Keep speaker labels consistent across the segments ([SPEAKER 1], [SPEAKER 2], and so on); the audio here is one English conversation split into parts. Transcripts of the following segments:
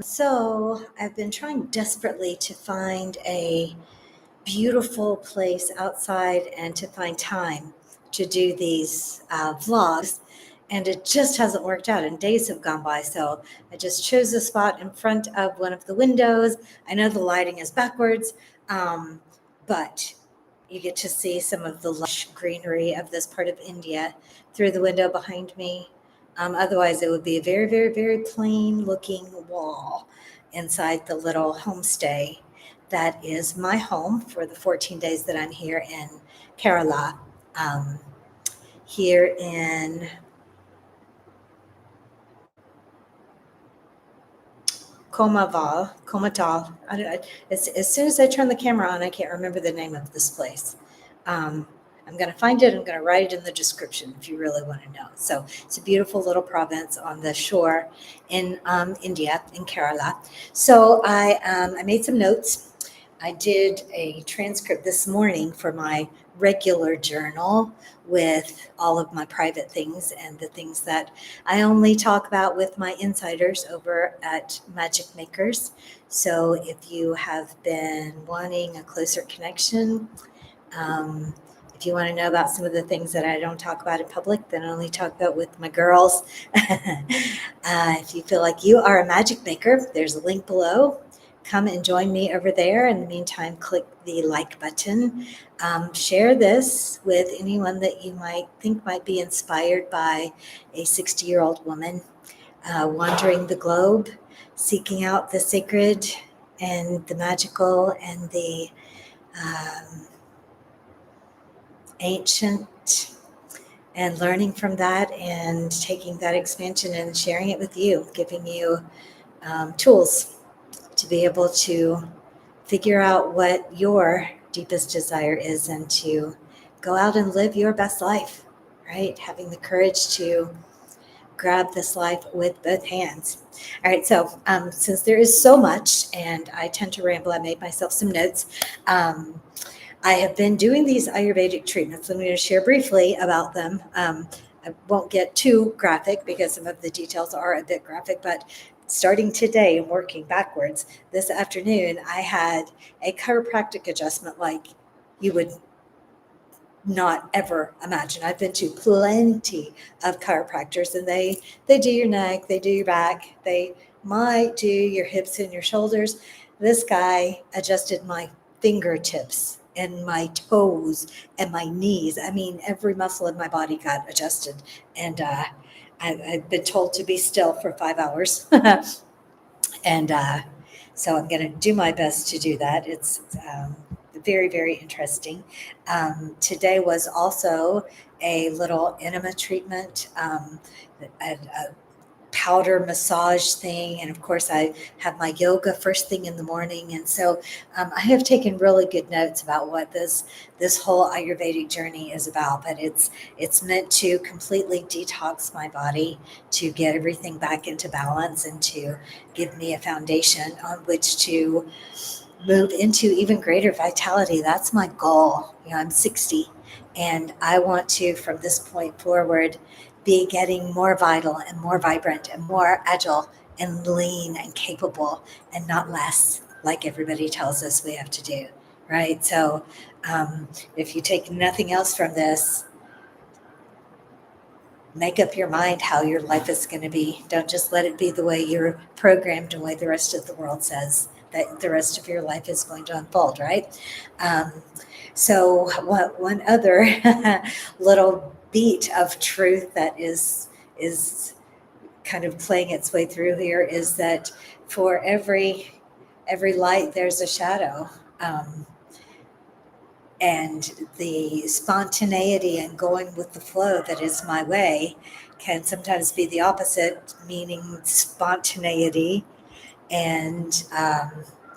[SPEAKER 1] So I've been trying desperately to find a beautiful place outside and to find time to do these vlogs. And it just hasn't worked out, and days have gone by. So I just chose a spot in front of one of the windows. I know the lighting is backwards, but you get to see some of the lush greenery of this part of India through the window behind me. Otherwise, it would be a very, very, very plain looking wall inside the little homestay that is my home for the 14 days that I'm here in Kerala, um, here in Komatal. As soon as I turn the camera on, I can't remember the name of this place. Um, I'm going to find it. I'm going to write it in the description if you really want to know. So it's a beautiful little province on the shore in India, in Kerala. So I made some notes. I did a transcript this morning for my regular journal with all of my private things and the things that I only talk about with my insiders over at Magic Makers. So if you have been wanting a closer connection, um, if you want to know about some of the things that I don't talk about in public, then I only talk about with my girls. If you feel like you are a magic maker, there's a link below. Come and join me over there. In the meantime, click the like button. Share this with anyone that you might think might be inspired by a 60-year-old woman wandering the globe, seeking out the sacred and the magical and the um, ancient, and learning from that and taking that expansion and sharing it with you, giving you tools to be able to figure out what your deepest desire is and to go out and live your best life, right? Having the courage to grab this life with both hands. All right, so since there is so much and I tend to ramble, I made myself some notes. I have been doing these Ayurvedic treatments. I'm going to share briefly about them. I won't get too graphic because some of the details are a bit graphic, but starting today and working backwards, this afternoon, I had a chiropractic adjustment like you would not ever imagine. I've been to plenty of chiropractors and they do your neck, they do your back, they might do your hips and your shoulders. This guy adjusted my fingertips and my toes and my knees. I mean, every muscle in my body got adjusted. And I've been told to be still for 5 hours. And so I'm going to do my best to do that. It's very, very interesting. Today was also a little enema treatment, a powder massage thing. And of course, I have my yoga first thing in the morning. And so I have taken really good notes about what this whole Ayurvedic journey is about. But it's meant to completely detox my body, to get everything back into balance, and to give me a foundation on which to move into even greater vitality. That's my goal. I'm 60 and I want to, from this point forward, be getting more vital and more vibrant and more agile and lean and capable and not less like everybody tells us we have to do. Right. So if you take nothing else from this, make up your mind how your life is going to be. Don't just let it be the way you're programmed, the way the rest of the world says that the rest of your life is going to unfold, right? Um, so, one other little beat of truth that is kind of playing its way through here is that for every light, there's a shadow. Um, and the spontaneity and going with the flow that is my way can sometimes be the opposite, meaning spontaneity and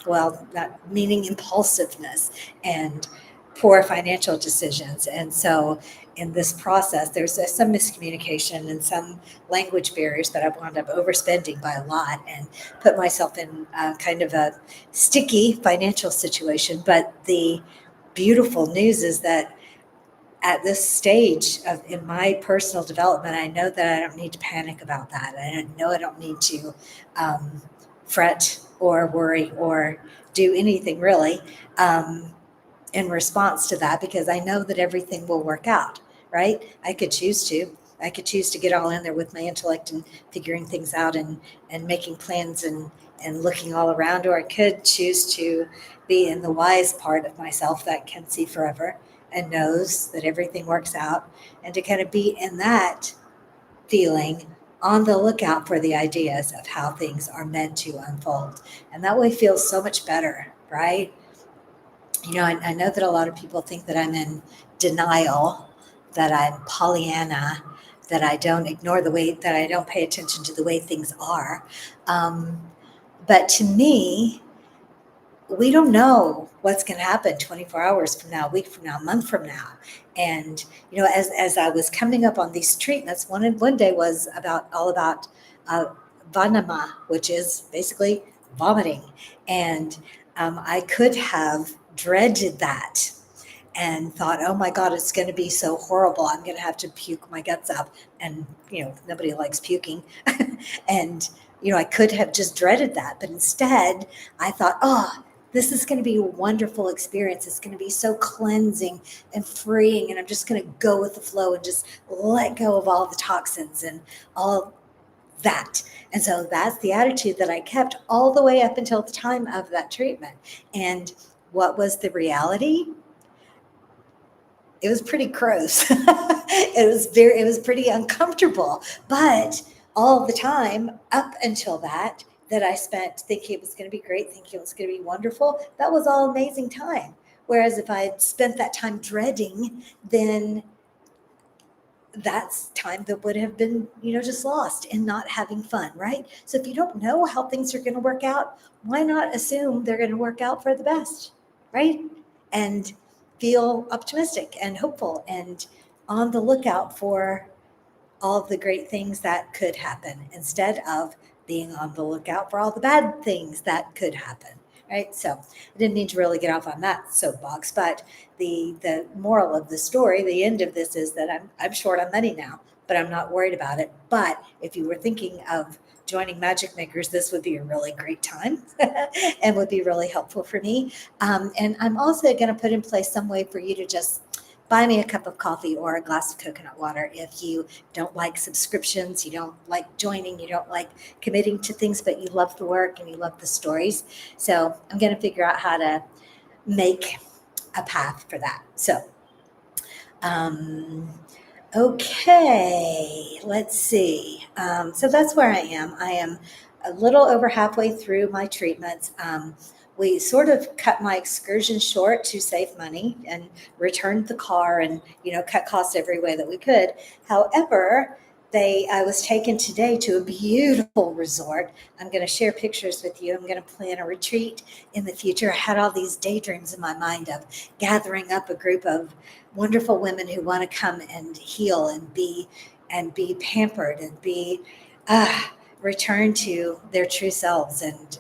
[SPEAKER 1] well, not meaning impulsiveness and poor financial decisions. And so in this process, there's some miscommunication and some language barriers that I've wound up overspending by a lot and put myself in kind of a sticky financial situation. But the beautiful news is that at this stage of in my personal development, I know that I don't need to panic about that. I know I don't need to um, fret or worry or do anything really in response to that, because I know that everything will work out, right? I could choose to. I could choose to get all in there with my intellect and figuring things out and making plans and looking all around, or I could choose to be in the wise part of myself that can see forever and knows that everything works out, and to kind of be in that feeling on the lookout for the ideas of how things are meant to unfold. And that way feels so much better, right? I know that a lot of people think that I'm in denial, that I'm Pollyanna, that I don't ignore the way, that I don't pay attention to the way things are. But to me, we don't know what's going to happen 24 hours from now, a week from now, a month from now. And, as I was coming up on these treatments, one day was all about uh, vanama, which is basically vomiting. And I could have dreaded that and thought, oh my God, it's going to be so horrible. I'm going to have to puke my guts up. And, nobody likes puking. And, I could have just dreaded that. But instead, I thought, oh, this is going to be a wonderful experience. It's going to be so cleansing and freeing. And I'm just going to go with the flow and just let go of all the toxins and all that. And so that's the attitude that I kept all the way up until the time of that treatment. And what was the reality? It was pretty gross. It was pretty uncomfortable. But all the time up until that I spent thinking it was going to be great, thinking it was going to be wonderful, that was all amazing time. Whereas if I had spent that time dreading, then that's time that would have been, just lost and not having fun, right? So if you don't know how things are going to work out, why not assume they're going to work out for the best, right? And feel optimistic and hopeful and on the lookout for all of the great things that could happen instead of being on the lookout for all the bad things that could happen. Right. So I didn't need to really get off on that soapbox, but the moral of the story, the end of this is that I'm short on money now, but I'm not worried about it. But if you were thinking of joining Magic Makers, this would be a really great time and would be really helpful for me. And I'm also going to put in place some way for you to just buy me a cup of coffee or a glass of coconut water if you don't like subscriptions, you don't like joining, you don't like committing to things, but you love the work and you love the stories. So I'm going to figure out how to make a path for that. So, um, okay, let's see. So that's where I am. I am a little over halfway through my treatments. We sort of cut my excursion short to save money and returned the car and, cut costs every way that we could. However, I was taken today to a beautiful resort. I'm going to share pictures with you. I'm going to plan a retreat in the future. I had all these daydreams in my mind of gathering up a group of wonderful women who want to come and heal and be pampered and be return to their true selves and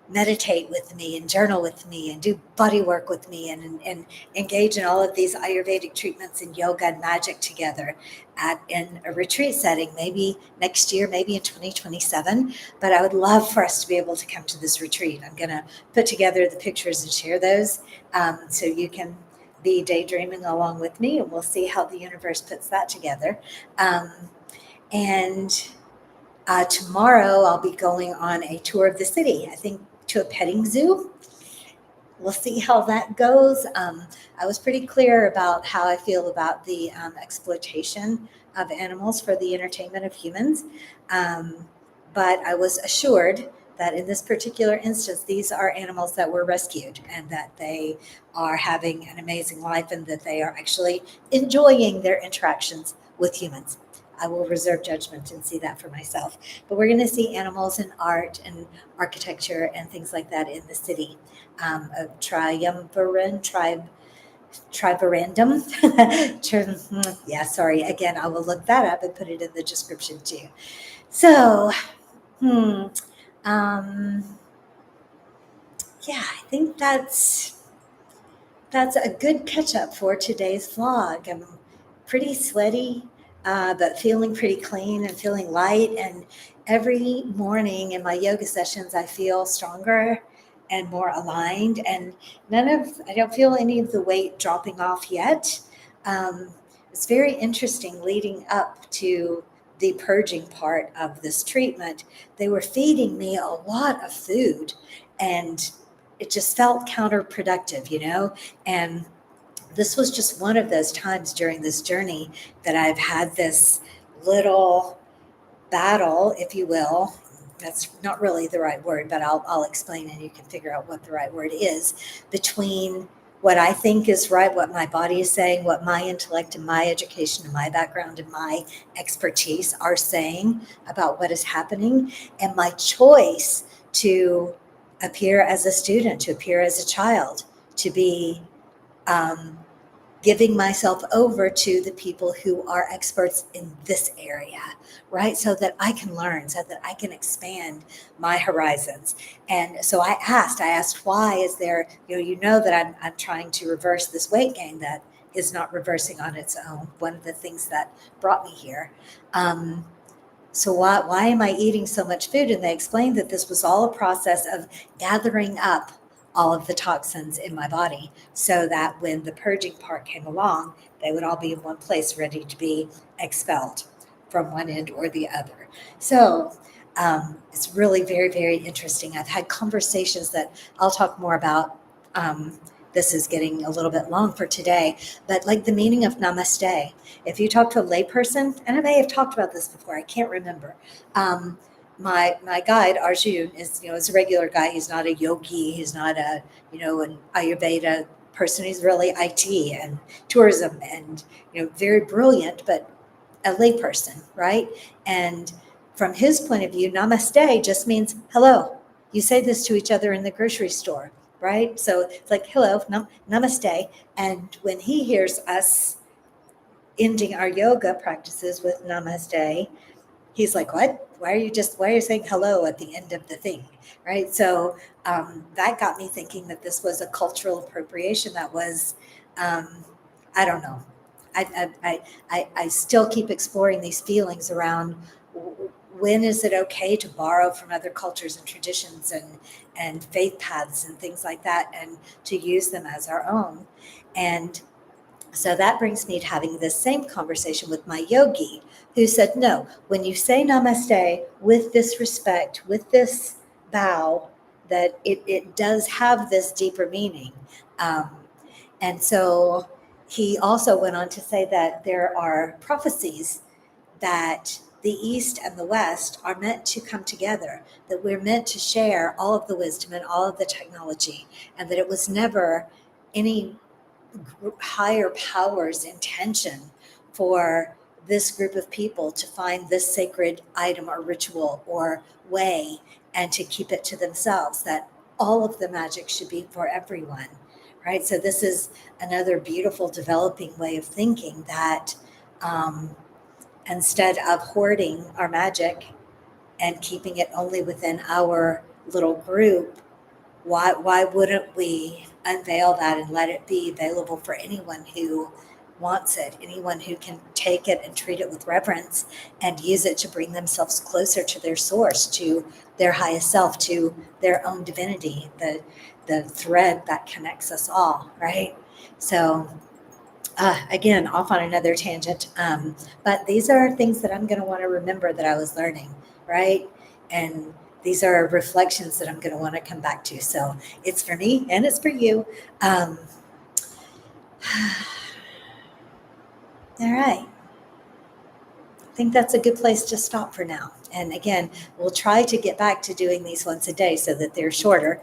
[SPEAKER 1] meditate with me and journal with me and do body work with me and engage in all of these Ayurvedic treatments and yoga and magic together in a retreat setting, maybe next year, maybe in 2027. But I would love for us to be able to come to this retreat. I'm going to put together the pictures and share those so you can be daydreaming along with me, and we'll see how the universe puts that together. And tomorrow I'll be going on a tour of the city, I think to a petting zoo. We'll see how that goes. I was pretty clear about how I feel about the exploitation of animals for the entertainment of humans. But I was assured that in this particular instance, these are animals that were rescued and that they are having an amazing life and that they are actually enjoying their interactions with humans. I will reserve judgment and see that for myself. But we're going to see animals and art and architecture and things like that in the city of Tribarandum. Yeah, sorry. Again, I will look that up and put it in the description too. So, yeah, I think that's a good catch up for today's vlog. I'm pretty sweaty. but feeling pretty clean and feeling light. And every morning in my yoga sessions, I feel stronger and more aligned. And I don't feel any of the weight dropping off yet. It's very interesting leading up to the purging part of this treatment. They were feeding me a lot of food, and it just felt counterproductive, And this was just one of those times during this journey that I've had this little battle, if you will. That's not really the right word, but I'll explain and you can figure out what the right word is, between what I think is right, what my body is saying, what my intellect and my education and my background and my expertise are saying about what is happening, and my choice to appear as a student, to appear as a child, to be um, giving myself over to the people who are experts in this area, right? So that I can learn, so that I can expand my horizons. And so I asked, why is there, that I'm trying to reverse this weight gain that is not reversing on its own. One of the things that brought me here. So why am I eating so much food? And they explained that this was all a process of gathering up all of the toxins in my body so that when the purging part came along, they would all be in one place ready to be expelled from one end or the other. So it's really very, very interesting. I've had conversations that I'll talk more about. This is getting a little bit long for today, but like the meaning of namaste. If you talk to a layperson, and I may have talked about this before, I can't remember. My guide Arjun is a regular guy. He's not a yogi. He's not an Ayurveda person. He's really IT and tourism and very brilliant, but a layperson, right? And from his point of view, namaste just means hello. You say this to each other in the grocery store, right? So it's like hello, namaste. And when he hears us ending our yoga practices with namaste, he's like, what? Why are you saying hello at the end of the thing? Right. So that got me thinking that this was a cultural appropriation that was, I don't know. I still keep exploring these feelings around when is it okay to borrow from other cultures and traditions and faith paths and things like that, and to use them as our own. And so that brings me to having this same conversation with my yogi, who said, no, when you say namaste with this respect, with this bow, that it does have this deeper meaning. Um, and so he also went on to say that there are prophecies that the East and the West are meant to come together, that we're meant to share all of the wisdom and all of the technology, and that it was never any higher power's intention for this group of people to find this sacred item or ritual or way and to keep it to themselves, that all of the magic should be for everyone, right? So this is another beautiful developing way of thinking, that instead of hoarding our magic and keeping it only within our little group, why wouldn't we unveil that and let it be available for anyone who wants it, anyone who can take it and treat it with reverence and use it to bring themselves closer to their source, to their highest self, to their own divinity, the thread that connects us all, right? So again, off on another tangent, but these are things that I'm going to want to remember that I was learning, right? And these are reflections that I'm going to want to come back to. So it's for me and it's for you. Um, all right. I think that's a good place to stop for now. And again, we'll try to get back to doing these once a day so that they're shorter.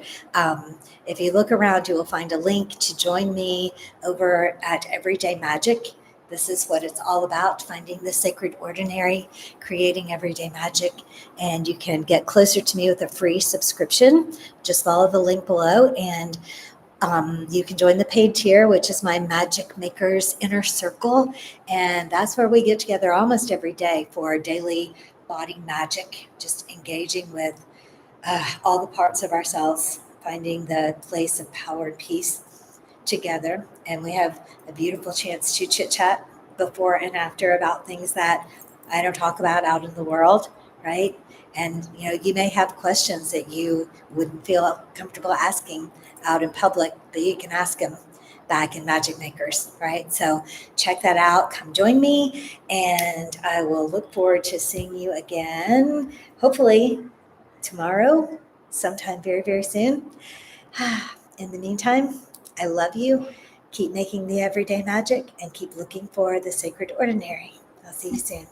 [SPEAKER 1] If you look around, you will find a link to join me over at Everyday Magic. This is what it's all about, finding the sacred ordinary, creating everyday magic. And you can get closer to me with a free subscription. Just follow the link below, and you can join the paid tier, which is my Magic Makers Inner Circle. And that's where we get together almost every day for daily body magic, just engaging with all the parts of ourselves, finding the place of power and peace together. And we have a beautiful chance to chit chat before and after about things that I don't talk about out in the world, right? And you may have questions that you wouldn't feel comfortable asking out in public, but you can ask them back in Magic Makers, right? So check that out. Come join me, and I will look forward to seeing you again, hopefully tomorrow, sometime very, very soon. In the meantime, I love you. Keep making the everyday magic and keep looking for the sacred ordinary. I'll see you soon.